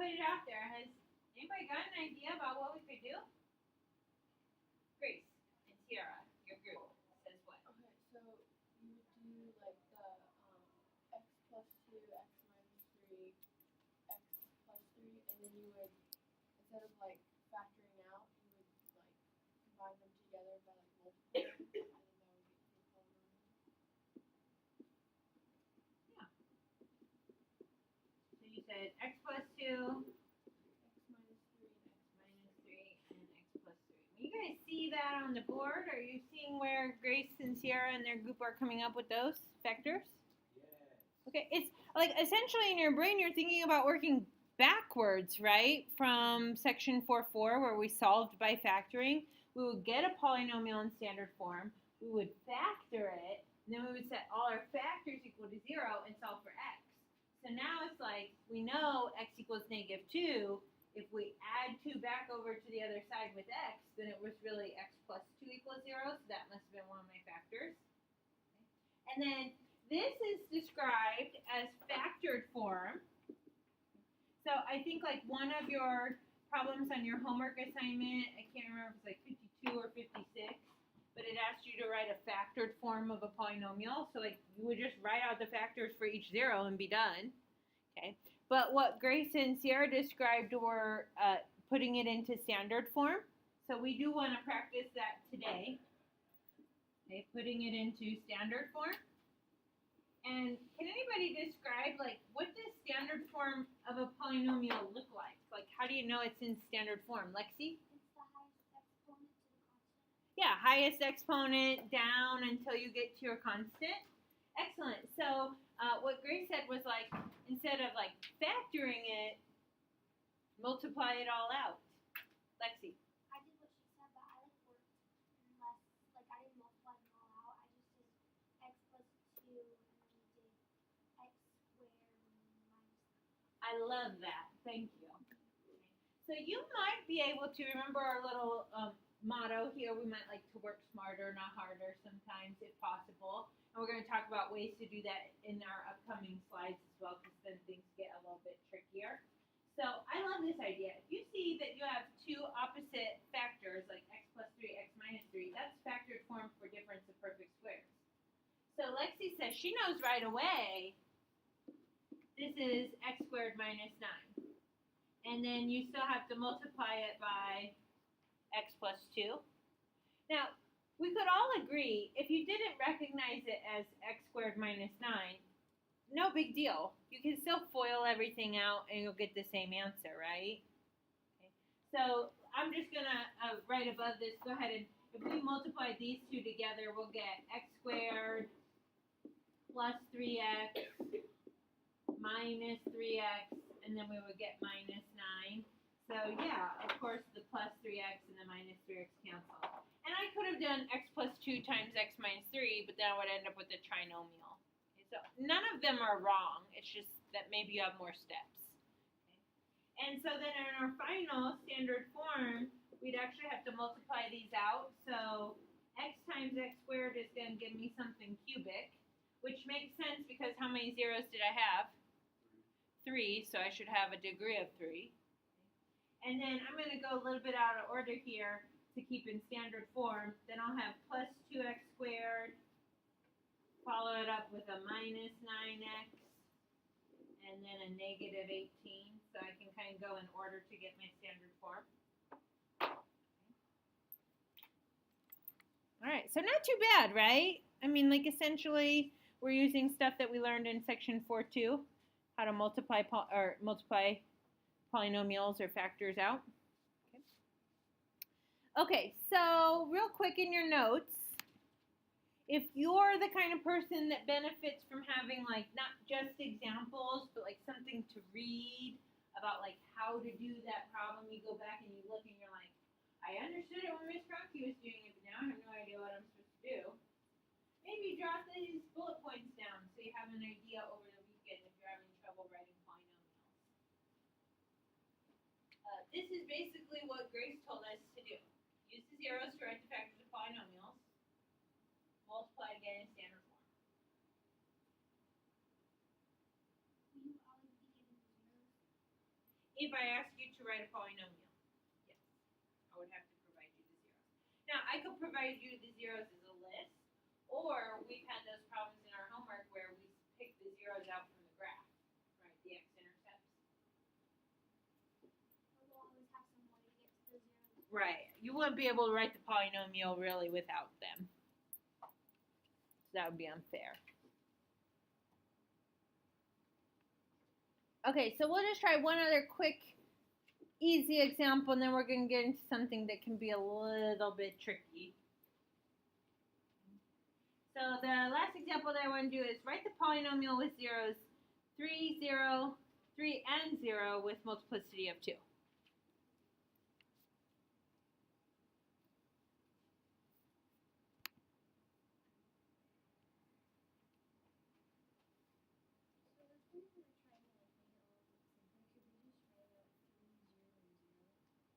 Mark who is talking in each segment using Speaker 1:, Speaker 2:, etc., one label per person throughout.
Speaker 1: put it out there. Has anybody got an idea about what we could do? Grace and Tiara, your group says what?
Speaker 2: Okay, so you would do like the x plus 2, x minus 3, x plus 3, and then you would, instead of like factoring out, you would like combine them together by like multiplying, and then that would get your polynomial.
Speaker 1: Yeah. So you said x plus 2. You guys see that on the board? Are you seeing where Grace and Sierra and their group are coming up with those vectors?
Speaker 3: Yes.
Speaker 1: Okay, it's like essentially in your brain you're thinking about working backwards, right? From section 4.4 where we solved by factoring. We would get a polynomial in standard form. We would factor it, and then we would set all our factors equal to 0 and solve for x. So now it's like we know x equals -2. If we add 2 back over to the other side with x, then it was really x plus 2 equals 0, so that must have been one of my factors. Okay. And then this is described as factored form. So I think like one of your problems on your homework assignment, I can't remember if it's like 52 or 56, but it asked you to write a factored form of a polynomial. So like you would just write out the factors for each 0 and be done. Okay. But what Grace and Sierra described were putting it into standard form. So we do want to practice that today. Okay, putting it into standard form. And can anybody describe like what does standard form of a polynomial look like? Like how do you know it's in standard form? Lexi?
Speaker 4: It's the highest exponent to the constant.
Speaker 1: Yeah, highest exponent down until you get to your constant. Excellent. So what Grace said was like, instead of like factoring it, multiply it all out. Lexi.
Speaker 4: I did what she said, but I like worked less. Like I didn't multiply them all out. I just did x plus 2, and then we did x squared minus 9.
Speaker 1: I love that. Thank you. So you might be able to remember our little motto here. We might like to work smarter, not harder sometimes if possible. And we're going to talk about ways to do that in our upcoming slides as well, because then things get a little bit trickier. So I love this idea. If you see that you have 2 opposite factors, like x plus 3, x minus 3, that's factored form for difference of perfect squares. So Lexi says she knows right away this is x squared minus 9. And then you still have to multiply it by x plus 2. Now, we could all agree, if you didn't recognize it as x squared minus 9, no big deal. You can still FOIL everything out and you'll get the same answer, right? Okay. So I'm just going to right above this, go ahead and if we multiply these two together, we'll get x squared plus 3x minus 3x, and then we would get minus 9. So yeah, of course the plus 3x and the minus 3x cancel. And I could have done x plus 2 times x minus 3, but then I would end up with a trinomial. Okay, so none of them are wrong. It's just that maybe you have more steps. Okay. And so then in our final standard form, we'd actually have to multiply these out. So x times x squared is going to give me something cubic, which makes sense because how many zeros did I have? 3, so I should have a degree of 3. And then I'm going to go a little bit out of order here to keep in standard form. Then I'll have plus 2x squared, follow it up with a minus 9x, and then a negative 18. So I can kind of go in order to get my standard form. All right, so not too bad, right? I mean, like essentially we're using stuff that we learned in section 4.2, how to multiply polynomials or factors out. Okay, so real quick in your notes, if you're the kind of person that benefits from having like not just examples, but like something to read about like how to do that problem, you go back and you look and you're like, I understood it when Miss Kroenke was doing it, but now I have no idea what I'm supposed to do. Maybe jot these bullet points down so you have an idea over the weekend if you're having trouble writing polynomials. This is basically what Grace told us to do. Use the zeros to write the factors of polynomials. Multiply again in standard form.
Speaker 4: Will you always be given the zeros?
Speaker 1: if I ask you to write a polynomial. Yes, I would have to provide you the zeros. Now, I could provide you the zeros as a list, or we've had those problems in our homework where we pick the zeros out from the graph, right? The x-intercepts.
Speaker 4: We'll always have some way to get to the zeros.
Speaker 1: Right. You wouldn't be able to write the polynomial really without them. So that would be unfair. Okay, so we'll just try one other quick, easy example, and then we're going to get into something that can be a little bit tricky. So the last example that I want to do is write the polynomial with zeros 3, 0, 3, and 0 with multiplicity of 2.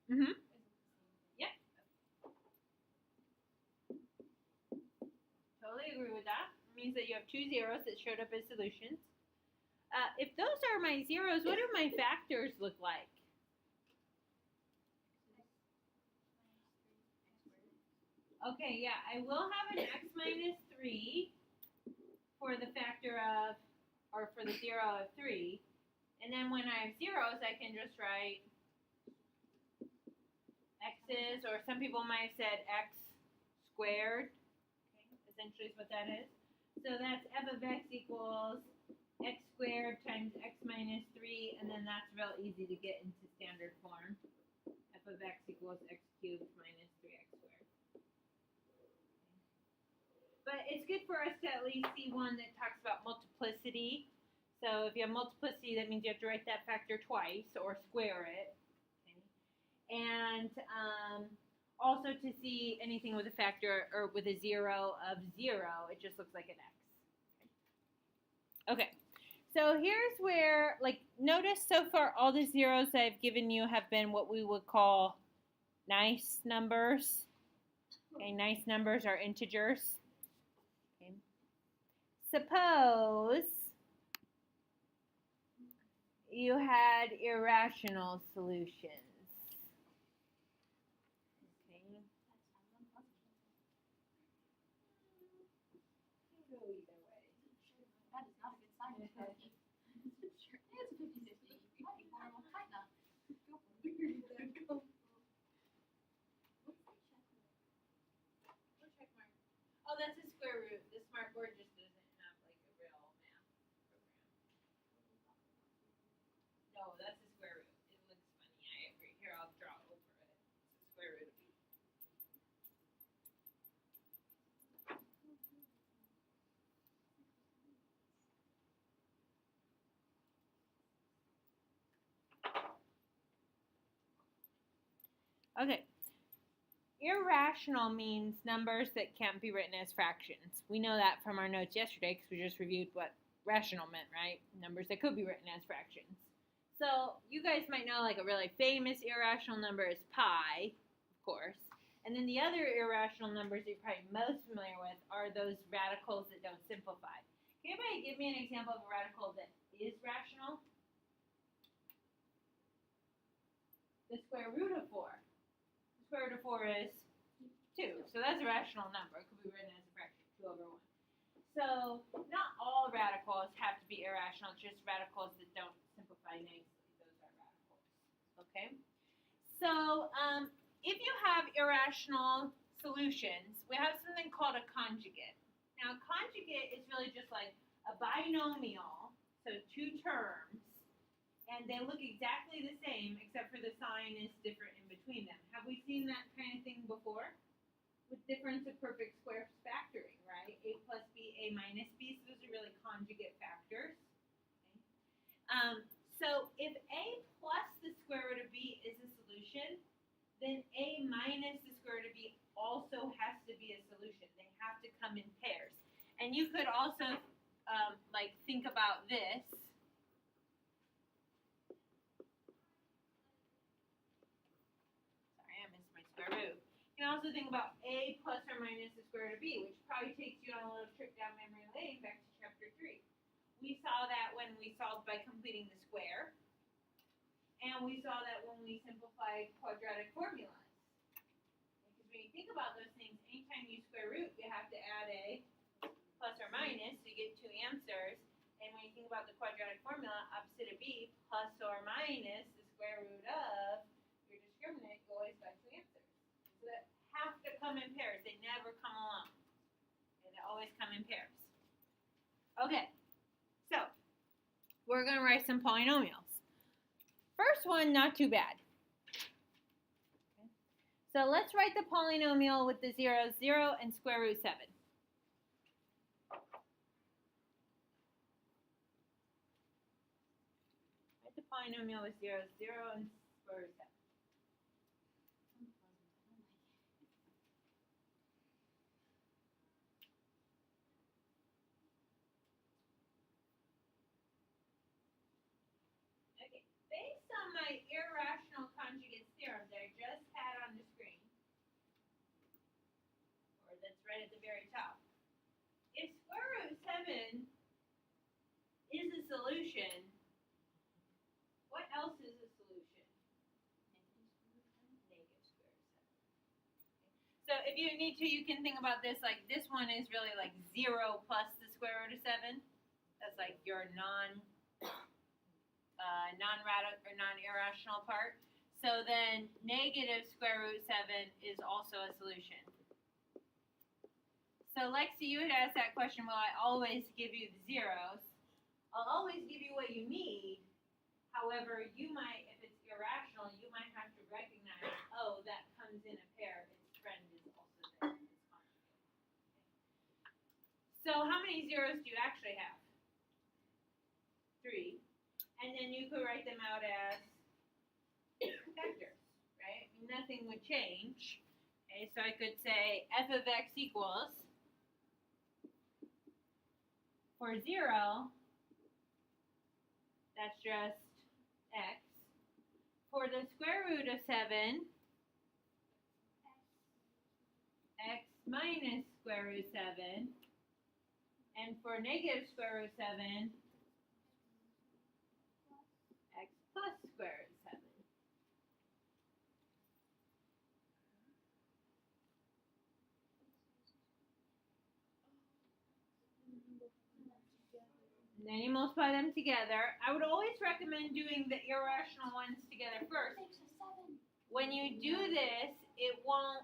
Speaker 1: Mm-hmm. Yep. Totally agree with that. It means that you have 2 zeros that showed up as solutions. If those are my zeros, what do my factors look like? Okay, yeah, I will have an x minus 3 for the factor of, or for the 0 of 3. And then when I have zeros, I can just write x's, or some people might have said x squared. Okay, essentially is what that is. So that's f of x equals x squared times x minus 3, and then that's real easy to get into standard form. F of x equals x cubed minus 3x squared. But it's good for us to at least see one that talks about multiplicity. So if you have multiplicity, that means you have to write that factor twice or square it. Okay. And also to see anything with a factor or with a 0 of 0, it just looks like an x. Okay. So here's where, like, notice so far all the zeros I've given you have been what we would call nice numbers. Okay, nice numbers are integers. Okay. Suppose you had irrational solutions. Okay. Go either way.
Speaker 2: That is not a good sign. It's a 50-50. Might be more of a kind of. Go for it. Where did that go?
Speaker 1: What check mark? Oh, that's a square root. The smartboard just doesn't have like a real math program. No, that's a square root. It looks funny. I agree. Here, I'll draw over it. It's a square root of b. Okay. Irrational means numbers that can't be written as fractions. We know that from our notes yesterday because we just reviewed what rational meant, right? Numbers that could be written as fractions. So you guys might know like a really famous irrational number is pi, of course. And then the other irrational numbers that you're probably most familiar with are those radicals that don't simplify. Can anybody give me an example of a radical that is rational? The square root of 4. The square root of 4 is 2. So that's a rational number. It could be written as a fraction, 2 over 1. So not all radicals have to be irrational, just radicals that don't simplify nicely. Those are radicals. Okay? So if you have irrational solutions, we have something called a conjugate. Now, a conjugate is really just like a binomial, so 2 terms, and they look exactly the same except for the sign is different in between them. Have we seen that kind of thing before? With difference of perfect squares factoring, right? A plus b, a minus b, so those are really conjugate factors. Okay. So if a plus the square root of b is a solution, then a minus the square root of b also has to be a solution. They have to come in pairs. And you could also like think about this. Sorry, I missed my square root. You can also think about a plus or minus the square root of b, which probably takes you on a little trip down memory lane back to chapter 3. We saw that when we solved by completing the square. And we saw that when we simplified quadratic formulas. Because when you think about those things, anytime you square root, you have to add a plus or minus to get two answers. And when you think about the quadratic formula, opposite of b, plus or minus the square root of your discriminant, you always got two answers. So that have to come in pairs. They never come alone. And they always come in pairs. Okay, so we're going to write some polynomials. First one, not too bad. Okay. So let's write the polynomial with the zeros 0 and square root 7. Write the polynomial with zeros 0 and square root 7. Based on my irrational conjugate theorem that I just had on the screen, or that's right at the very top, if square root 7 is a solution, what else is a solution? Negative square root 7. So if you need to, you can think about this like this one is really like 0 plus the square root of 7. That's like your non-irrational part. So then negative square root 7 is also a solution. So Lexi, you had asked that question, will I always give you the zeros? I'll always give you what you need. However, you might, if it's irrational, you might have to recognize, oh, that comes in a pair. Its friend is also there. Its conjugate. So how many zeros do you actually have? 3. And then you could write them out as vectors, right? Nothing would change. Okay, so I could say f of x equals, for 0, that's just x. For the square root of 7, x minus square root 7. And for negative square root 7, x plus square root 7. And then you multiply them together. I would always recommend doing the irrational ones together first. When you do this, you won't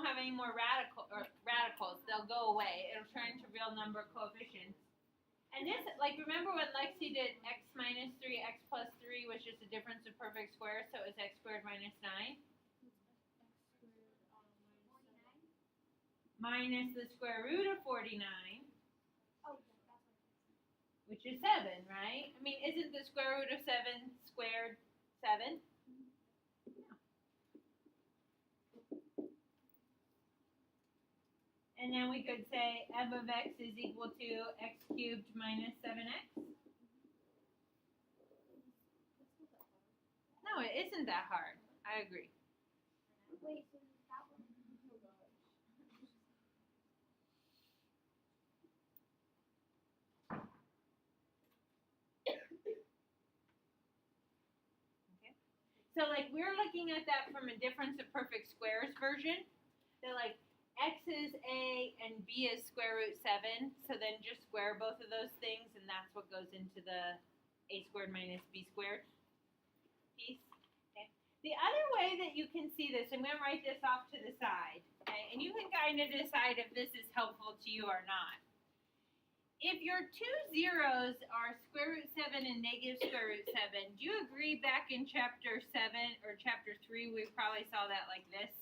Speaker 1: have any more radicals. They'll go away. It'll turn into real number coefficients. And this, like, remember when Lexi did x minus 3, x plus 3 was just a difference of perfect squares, so it was x squared minus 9. Minus the square root of 49. Which is 7, right? I mean, isn't the square root of 7 squared 7? No. And then we could say f of x is equal to x cubed minus 7x. No, it isn't that hard. I agree.
Speaker 4: Wait, so that one?
Speaker 1: So, like, we're looking at that from a difference of perfect squares version. They're like, x is a and b is square root 7. So then just square both of those things, and that's what goes into the a squared minus b squared piece. Okay. The other way that you can see this, I'm going to write this off to the side, okay, and you can kind of decide if this is helpful to you or not. If your two zeros are square root 7 and negative square root 7, do you agree back in chapter 7 or chapter 3 we probably saw that like this?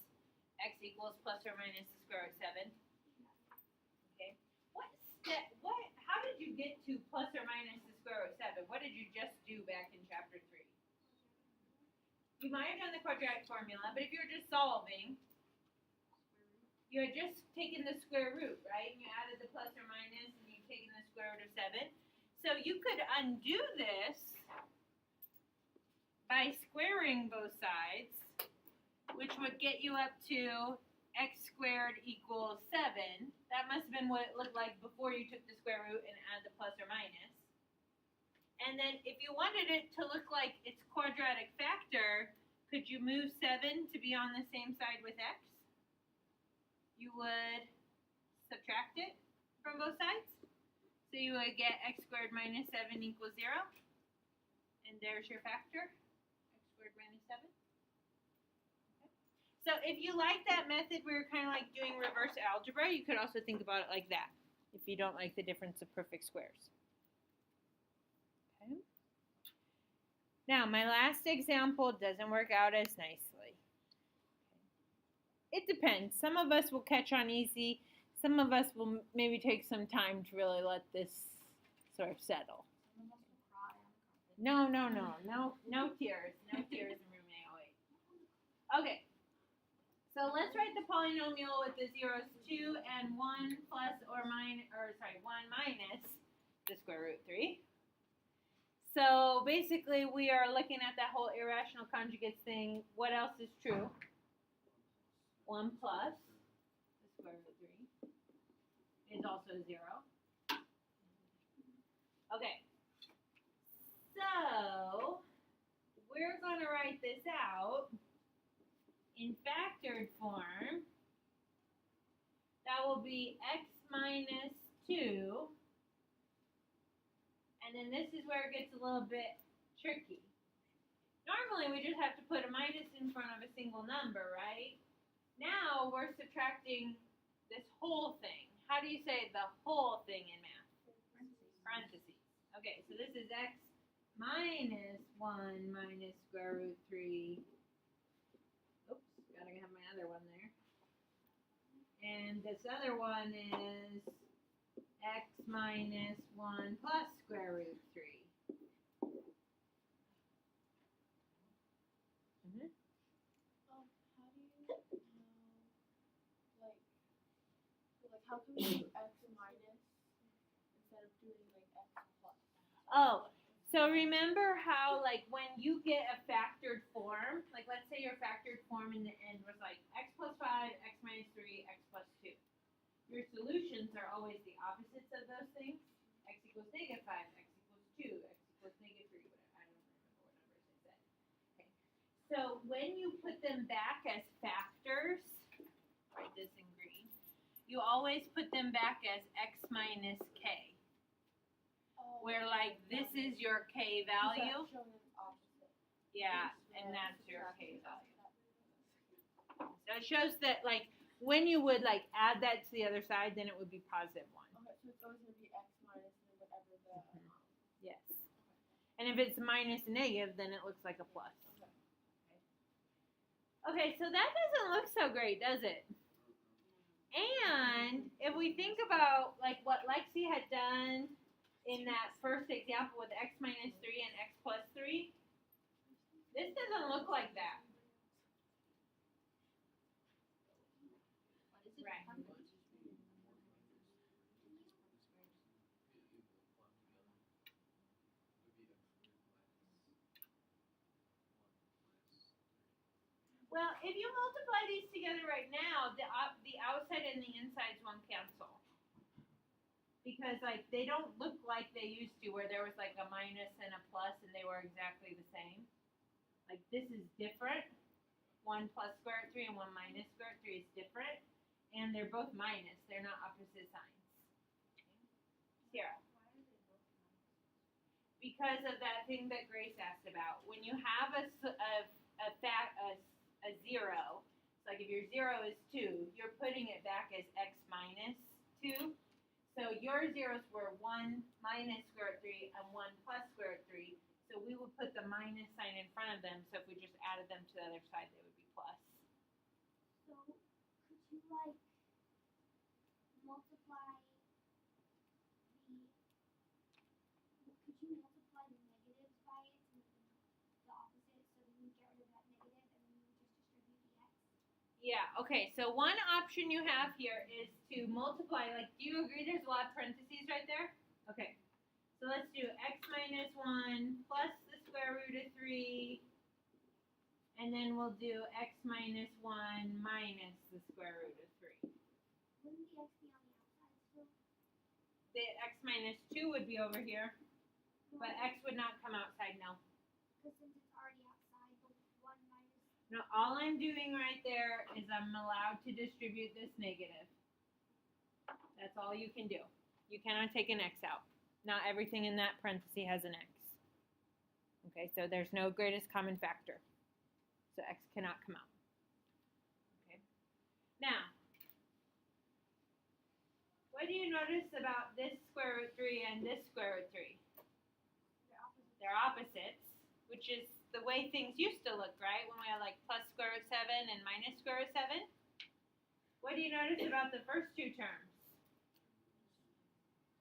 Speaker 1: X equals plus or minus the square root 7. Okay. How did you get to plus or minus the square root 7? What did you just do back in chapter 3? You might have done the quadratic formula, but if you're just solving, you had just taken the square root, right? And you added the plus or minus, and you've taken the square root of 7. So you could undo this by squaring both sides, which would get you up to x squared equals 7. That must have been what it looked like before you took the square root and add the plus or minus. And then if you wanted it to look like its quadratic factor, could you move 7 to be on the same side with x? You would subtract it from both sides. So you would get x squared minus 7 equals 0. And there's your factor, x squared minus 7. Okay. So if you like that method, we were kind of like doing reverse algebra. You could also think about it like that if you don't like the difference of perfect squares. Okay. Now, my last example doesn't work out as nicely. It depends. Some of us will catch on easy. Some of us will maybe take some time to really let this sort of settle. No tears. No tears in room 808. Okay. So let's write the polynomial with the zeros 2 and 1 plus or minus, 1 minus the square root 3. So basically we are looking at that whole irrational conjugates thing. What else is true? 1 plus the square root 3 is also 0. Okay. So we're going to write this out in factored form. That will be x minus 2. And then this is where it gets a little bit tricky. Normally we just have to put a minus in front of a single number, right? Now we're subtracting this whole thing. How do you say the whole thing in math? Parentheses. Okay, so this is x minus 1 minus square root 3. Oops, gotta have my other one there. And this other one is x minus 1 plus square root 3. Mm-hmm.
Speaker 2: How do you know, how can we do x minus instead of doing like x plus?
Speaker 1: Oh, so remember how like when you get a factored form, like let's say your factored form in the end was like x plus 5, x minus 3, x plus 2. Your solutions are always the opposites of those things. X equals negative 5, x equals 2, x equals negative 3, whatever. I don't remember what numbers I said. Okay. So when you put them back as factors, write this in green, you always put them back as x minus k. Where like this is your k value. Yeah, and that's your k value. So it shows that like when you would like add that to the other side, then it would be positive 1.
Speaker 2: Okay, so it's always going to be x minus and whatever the.
Speaker 1: Yes. And if it's minus and negative, then it looks like a plus. Okay, so that doesn't look so great, does it? And if we think about like what Lexi had done in that first example with x minus 3 and x plus 3, this doesn't look like that.
Speaker 3: What is it?
Speaker 1: Right. Well, if you multiply these together right now, the outside and the insides won't cancel. Because like they don't look like they used to, where there was like a minus and a plus and they were exactly the same. Like this is different. 1 plus square root 3 and 1 minus square root 3 is different. And they're both minus. They're not opposite signs. Here. Because of that thing that Grace asked about. When you have a 0, so like if your 0 is 2, you're putting it back as x minus 2. So your zeros were 1 minus square root 3 and 1 plus square root 3. So we would put the minus sign in front of them. So if we just added them to the other side, they would be plus.
Speaker 4: So could you like multiply the negatives by it to make them the opposite, so then you get rid of that negative and then you would just distribute the x?
Speaker 1: Yeah, okay, so one option you have here is to multiply, like, do you agree there's a lot of parentheses right there? Okay, so let's do x minus 1 plus the square root of 3, and then we'll do x minus 1 minus the square root of 3.
Speaker 4: Wouldn't the x be on the outside still?
Speaker 1: The x minus 2 would be over here. But x would not come outside, no.
Speaker 4: Because since it's already outside, the 1 minus.
Speaker 1: No, all I'm doing right there is I'm allowed to distribute this negative. That's all you can do. You cannot take an x out. Not everything in that parenthesis has an x. Okay, so there's no greatest common factor. So x cannot come out. Okay. Now, what do you notice about this square root 3 and this square root 3? They're opposites, which is the way things used to look, right? When we had like plus square root 7 and minus square root 7. What do you notice about the first two terms?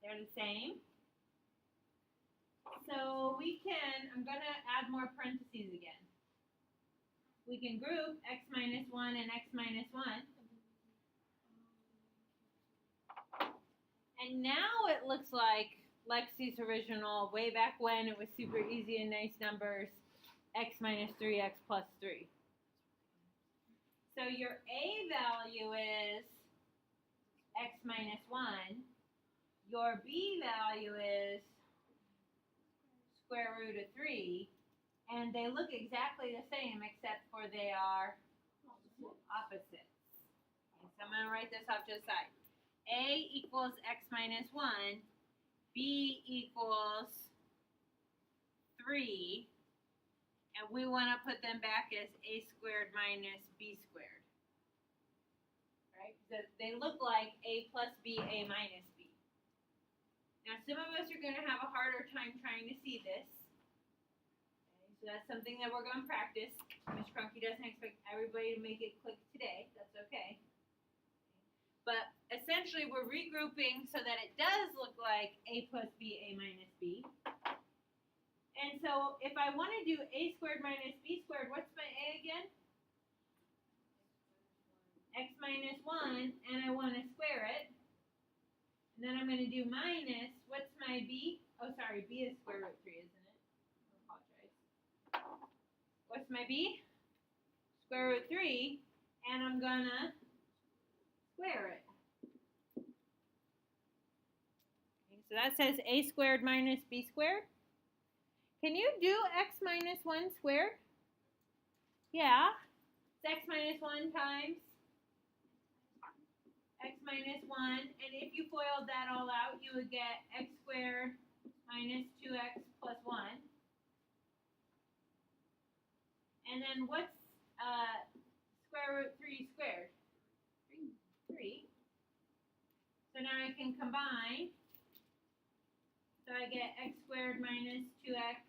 Speaker 1: They're the same. So we can, I'm going to add more parentheses again. We can group x minus 1 and x minus 1. And now it looks like Lexi's original, way back when it was super easy and nice numbers, x minus 3x plus 3. So your a value is x minus 1. Your b value is square root of 3. And they look exactly the same except for they are opposites. Okay, so I'm going to write this off to the side. A equals x minus 1. B equals 3. And we want to put them back as a squared minus b squared. Right? Because they look like a plus b, a minus b. Now some of us are going to have a harder time trying to see this. Okay, so that's something that we're going to practice. Ms. Cronky doesn't expect everybody to make it click today. That's okay. But essentially we're regrouping so that it does look like a plus b, a minus b. And so if I want to do a squared minus b squared, what's my a again? X minus 1, and I want to square it. And then I'm going to do minus, what's my b? Oh, sorry, b is square root 3, isn't it? I apologize. What's my b? Square root 3, and I'm going to square it. Okay, so that says a squared minus b squared. Can you do x minus 1 squared? Yeah. It's x minus 1 times x minus 1. And if you FOILed that all out, you would get x squared minus 2x plus 1. And then what's square root 3 squared? 3. So now I can combine. So I get x squared minus 2x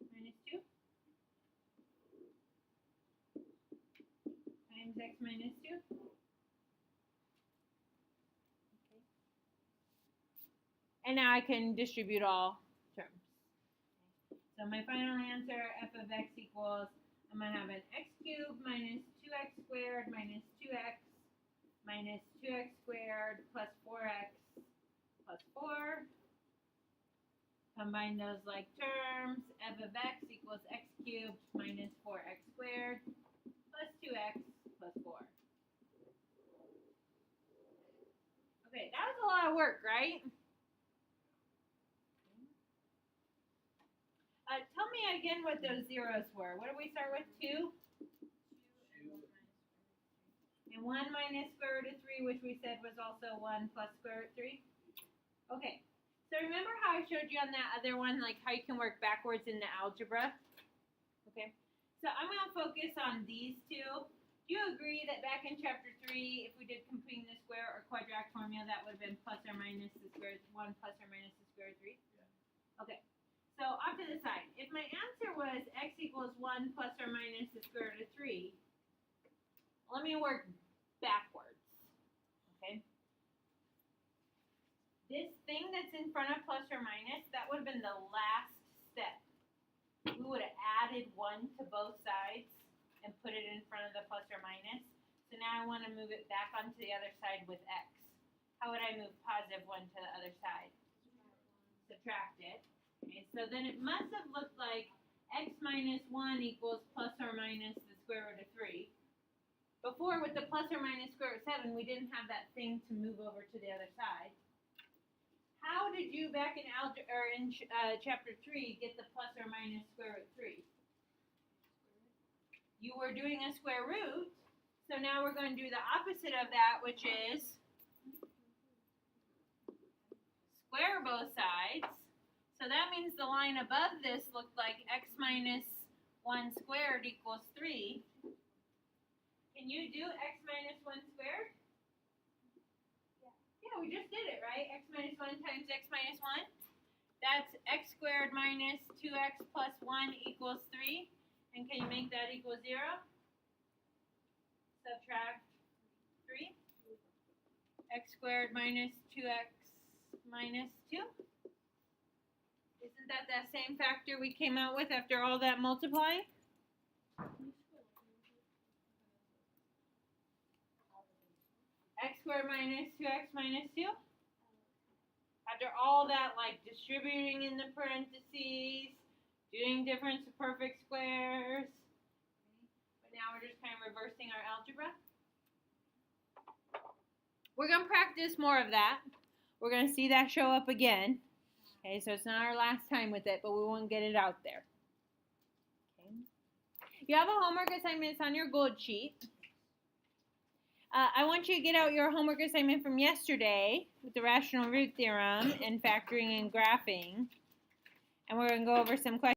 Speaker 1: minus 2 times x minus 2. Okay. And now I can distribute all terms. Okay. So my final answer, f of x equals, I'm going to have an x cubed minus 2x squared minus 2x minus 2x squared plus 4x plus 4. Combine those like terms. F of x equals x cubed minus 4x squared plus 2x plus 4. Okay, that was a lot of work, right? Tell me again what those zeros were. What did we start with? 2? And 1 minus square root of 3, which we said was also 1 plus square root 3. Okay. So remember how I showed you on that other one, like how you can work backwards in the algebra? Okay. So I'm going to focus on these two. Do you agree that back in chapter 3, if we did completing the square or quadratic formula, that would have been plus or minus the square, 1 plus or minus the square root 3? Yeah. Okay. So off to the side. If my answer was x equals 1 plus or minus the square root of 3, let me work backwards. Okay. This thing that's in front of plus or minus, that would have been the last step. We would have added 1 to both sides and put it in front of the plus or minus. So now I want to move it back onto the other side with x. How would I move positive 1 to the other side? Subtract it. Okay, so then it must have looked like x minus 1 equals plus or minus the square root of 3. Before, with the plus or minus square root of 7, we didn't have that thing to move over to the other side. How did you back in chapter 3 get the plus or minus square root 3? You were doing a square root, so now we're going to do the opposite of that, which is square both sides. So that means the line above this looked like x minus 1 squared equals 3. Can you do x minus 1 squared? Yeah, we just did it, right? X minus 1 times x minus 1. That's x squared minus 2x plus 1 equals 3. And can you make that equal 0? Subtract 3. X squared minus 2x minus 2. Isn't that same factor we came out with after all that multiplying? X squared minus 2x minus 2. After all that, like distributing in the parentheses, doing difference of perfect squares. But now we're just kind of reversing our algebra. We're going to practice more of that. We're going to see that show up again. Okay, so it's not our last time with it, but we won't get it out there. Okay. You have a homework assignment. It's on your gold sheet. I want you to get out your homework assignment from yesterday with the rational root theorem and factoring and graphing. And we're going to go over some questions.